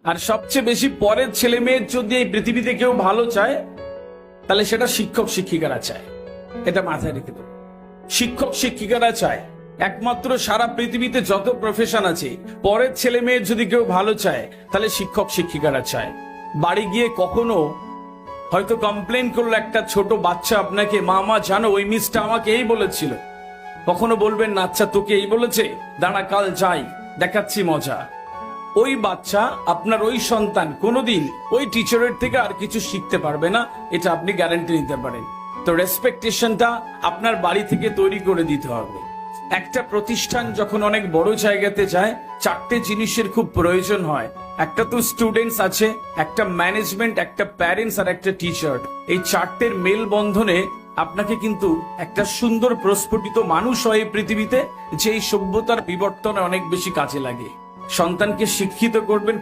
আর সবচেয়ে বেশি পরের ছেলে মেয়ের যদি এই পৃথিবীতে কেউ ভালো চায়, তাহলে সেটা শিক্ষক শিক্ষিকারা চায়। এটা মাথায় রেখে দেবো। শিক্ষক শিক্ষিকারা চায়। একমাত্র সারা পৃথিবীতে যত প্রফেশন আছে, পরের ছেলে মেয়ের যদি কেউ ভালো চায়, তাহলে শিক্ষক শিক্ষিকারা চায়। বাড়ি গিয়ে কখনো হয়তো কমপ্লেন করলো একটা ছোট বাচ্চা আপনাকে, মা জানো ওই মিসটা আমাকে এই বলেছিল, কখনো বলবেন না আচ্ছা তোকে এই বলেছে, দাঁড়া কাল যাই দেখাচ্ছি মজা। ওই বাচ্চা, আপনার ওই সন্তান কোনোদিন ওই টিচারের থেকে আর কিছু শিখতে পারবে না, এটা আপনি গ্যারান্টি নিতে পারেন। তো রেসপেকটেশনটা আপনার বাড়ি থেকে তৈরি করে দিতে হবে। একটা প্রতিষ্ঠান যখন অনেক বড় জায়গাতে যায়, চারটে জিনিসের খুব প্রয়োজন হয়। একটা তো স্টুডেন্টস আছে, একটা ম্যানেজমেন্ট, একটা প্যারেন্টস আর একটা টিচার। এই চারটের মেলবন্ধনে আপনাকে কিন্তু একটা সুন্দর প্রস্ফুটিত মানুষ হয় এই পৃথিবীতে, যে এই সভ্যতার বিবর্তনে অনেক বেশি কাজে লাগে। সন্তানকে শিক্ষিত করবেন।